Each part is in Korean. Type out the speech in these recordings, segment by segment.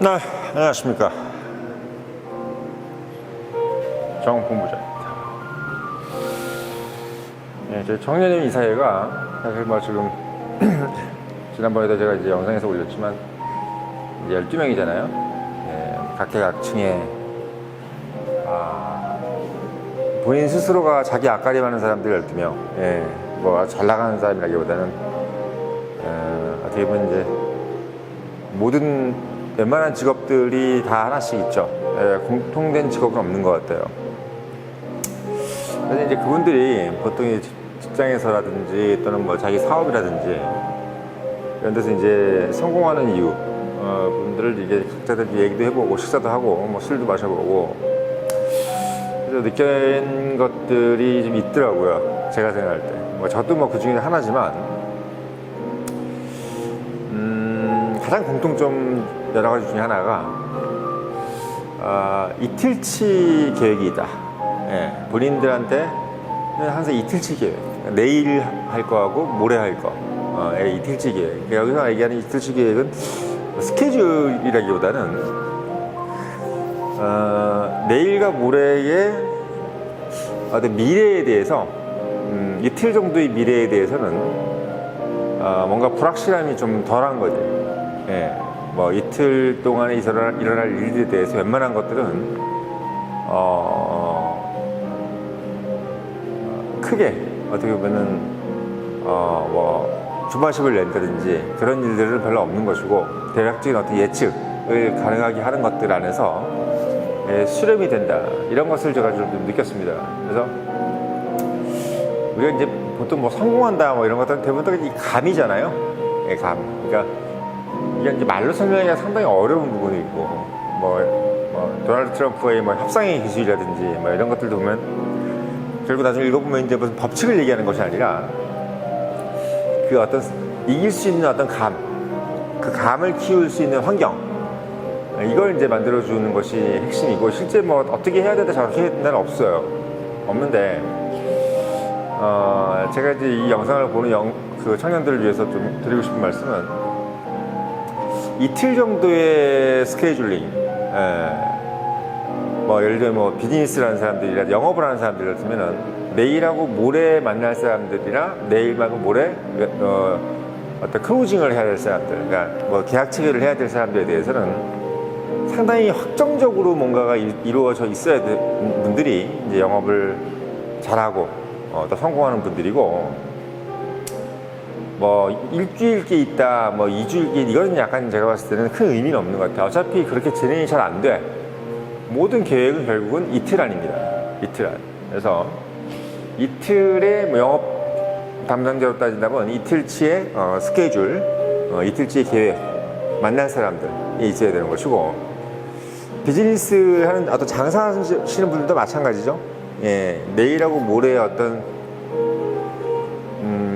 네, 안녕하십니까. 정본부장입니다. 네, 저희 청년의 이사회가 사실 뭐 지금 지난번에도 제가 이제 영상에서 올렸지만 이제 12명이잖아요. 네, 각계각층에 본인 스스로가 자기 앞가림하는 사람들 12명. 예, 뭐 잘 나가는 사람이라기보다는 어떻게 보면 이제 모든 웬만한 직업들이 다 하나씩 있죠. 예, 공통된 직업은 없는 것 같아요. 그래서 이제 그분들이 보통 직장에서라든지 또는 뭐 자기 사업이라든지 이런 데서 이제 성공하는 이유 분들을 이게 각자들 얘기도 해보고 식사도 하고 뭐 술도 마셔보고 그래서 느낀 것들이 좀 있더라고요. 제가 생각할 때. 뭐 저도 뭐 그 중에 하나지만 가장 공통점 여러 가지 중에 하나가 이틀치 계획이 있다. 예, 본인들한테 항상 이틀치 계획. 내일 할 거하고 모레 할 거. 예, 이틀치 계획. 여기서 얘기하는 이틀치 계획은 스케줄이라기보다는 내일과 모레의 어떤 미래에 대해서 이틀 정도의 미래에 대해서는 뭔가 불확실함이 좀 덜한 거지. 예, 뭐 이틀 동안에 일어날 일들에 대해서 웬만한 것들은 크게 어떻게 보면은 뭐 주마식을 낸다든지 그런 일들은 별로 없는 것이고 대략적인 어떤 예측을 가능하게 하는 것들 안에서 수렴이 된다 이런 것을 제가 좀 느꼈습니다. 그래서 우리가 이제 보통 뭐 성공한다 뭐 이런 것들은 대부분 다 이 감이잖아요. 예, 감. 그러니까 이게 이제 말로 설명하기가 상당히 어려운 부분이 있고 뭐 도널드 트럼프의 뭐 협상의 기술이라든지 뭐 이런 것들도 보면 결국 나중에 읽어보면 이제 무슨 법칙을 얘기하는 것이 아니라 그 어떤 이길 수 있는 어떤 감, 그 감을 키울 수 있는 환경 이걸 이제 만들어주는 것이 핵심이고 실제 뭐 어떻게 해야 된다 저렇게 해야 된다는 없어요. 없는데 제가 이제 이 영상을 보는 그 청년들을 위해서 좀 드리고 싶은 말씀은 이틀 정도의 스케줄링, 뭐 예를 들면 뭐 비즈니스를 하는 사람들이나 영업을 하는 사람들 같으면은 내일하고 모레 만날 사람들이나 내일 말고 모레 어떤 클로징을 해야 될 사람들, 그러니까 뭐 계약 체결을 해야 될 사람들에 대해서는 상당히 확정적으로 뭔가가 이루어져 있어야 될 분들이 이제 영업을 잘하고 또 성공하는 분들이고 뭐 일주일께 있다 뭐 2주일께 이건 약간 제가 봤을 때는 큰 의미는 없는 것 같아요. 어차피 그렇게 진행이 잘 안 돼. 모든 계획은 결국은 이틀 안입니다. 이틀 안. 그래서 이틀의 뭐 영업 담당자로 따진다면 이틀치의 스케줄, 이틀치의 계획, 만날 사람들이 있어야 되는 것이고 비즈니스 하는 어떤 장사하시는 분들도 마찬가지죠. 예, 내일하고 모레의 어떤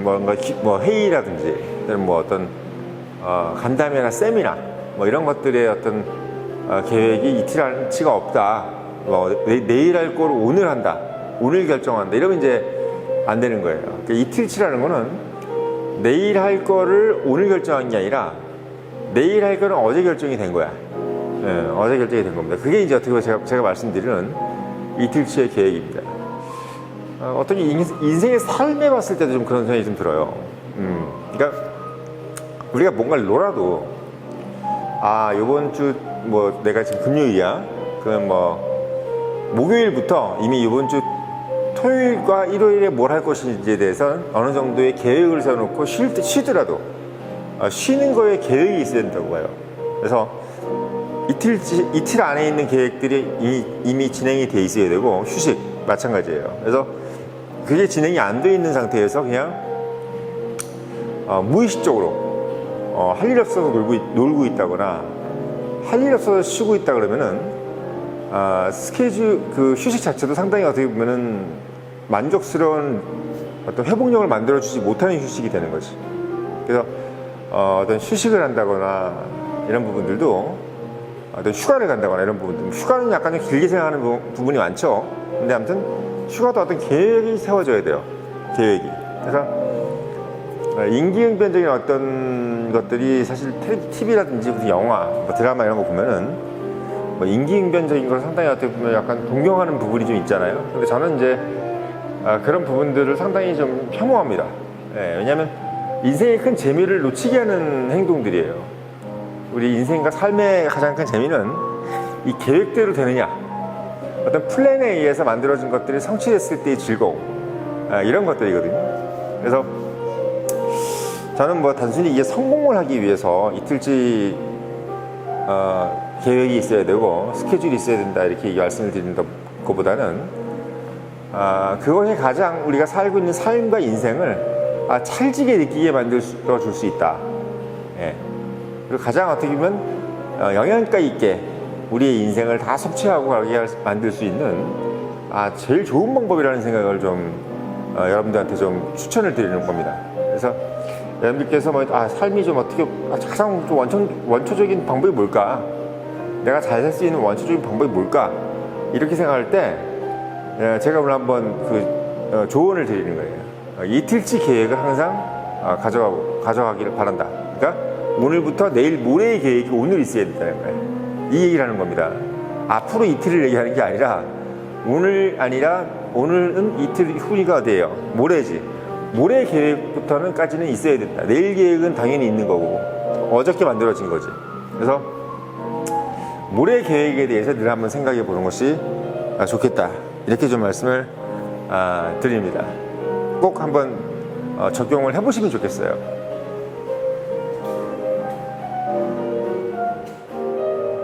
뭔가 뭐 회의라든지 뭐 어떤 간담회나 세미나 뭐 이런 것들의 어떤 계획이 이틀치가 없다. 뭐 내일 할 거를 오늘 한다. 오늘 결정한다. 이러면 이제 안 되는 거예요. 그러니까 이틀치라는 거는 내일 할 거를 오늘 결정한 게 아니라 내일 할 거는 어제 결정이 된 거야. 예, 어제 결정이 된 겁니다. 그게 이제 어떻게 보면 제가 말씀드리는 이틀치의 계획입니다. 어떤 인생의 삶에 봤을 때도 좀 그런 생각이 좀 들어요. 그러니까 우리가 뭔가를 놀아도 요번 주 뭐 내가 지금 금요일이야. 그러면 뭐 목요일부터 이미 이번 주 토요일과 일요일에 뭘 할 것인지에 대해서 어느 정도의 계획을 세워놓고 쉬더라도 쉬는 거에 계획이 있어야 된다고 봐요. 그래서 이틀 안에 있는 계획들이 이미 진행이 돼 있어야 되고 휴식 마찬가지예요. 그래서 그게 진행이 안 돼 있는 상태에서 그냥 무의식적으로 할 일 없어서 놀고 있다거나 할 일 없어서 쉬고 있다 그러면은 스케줄 그 휴식 자체도 상당히 어떻게 보면은 만족스러운 어떤 회복력을 만들어주지 못하는 휴식이 되는 거지. 그래서 어떤 휴식을 한다거나 이런 부분들도 어떤 휴가를 간다거나 이런 부분들, 휴가는 약간 좀 길게 생각하는 부분이 많죠. 근데 아무튼 휴가도 어떤 계획이 세워져야 돼요. 계획이. 그래서 인기응변적인 어떤 것들이 사실 TV라든지 무슨 영화, 뭐 드라마 이런 거 보면은 뭐 인기응변적인 걸 상당히 어떻게 보면 약간 동경하는 부분이 좀 있잖아요. 근데 저는 이제 그런 부분들을 상당히 좀 혐오합니다. 예, 왜냐하면 인생의 큰 재미를 놓치게 하는 행동들이에요. 우리 인생과 삶의 가장 큰 재미는 이 계획대로 되느냐, 어떤 플랜에 의해서 만들어진 것들이 성취됐을 때의 즐거움, 이런 것들이거든요. 그래서 저는 뭐 단순히 이게 성공을 하기 위해서 이틀치 계획이 있어야 되고 스케줄이 있어야 된다 이렇게 말씀을 드리는 것보다는 그것이 가장 우리가 살고 있는 삶과 인생을 찰지게 느끼게 만들어 줄 수 있다. 예. 그리고 가장 어떻게 보면 영양가 있게 우리의 인생을 다 섭취하고 가게 만들 수 있는 제일 좋은 방법이라는 생각을 좀 여러분들한테 좀 추천을 드리는 겁니다. 그래서 여러분들께서 뭐 삶이 좀 어떻게 가장 좀 원초적인 방법이 뭘까? 내가 잘 살 수 있는 원초적인 방법이 뭘까? 이렇게 생각할 때 제가 오늘 한번 그 조언을 드리는 거예요. 이틀치 계획을 항상 가져가기를 바란다. 그러니까 오늘부터 내일 모레의 계획이 오늘 있어야 된다는 거예요. 이 얘기를 하는 겁니다. 앞으로 이틀을 얘기하는 게 아니라 오늘은 이틀 후가 어디예요? 모레지. 모레 계획부터는까지는 있어야 된다. 내일 계획은 당연히 있는 거고 어저께 만들어진 거지. 그래서 모레 계획에 대해서 늘 한번 생각해 보는 것이 좋겠다. 이렇게 좀 말씀을 드립니다. 꼭 한번 적용을 해보시면 좋겠어요.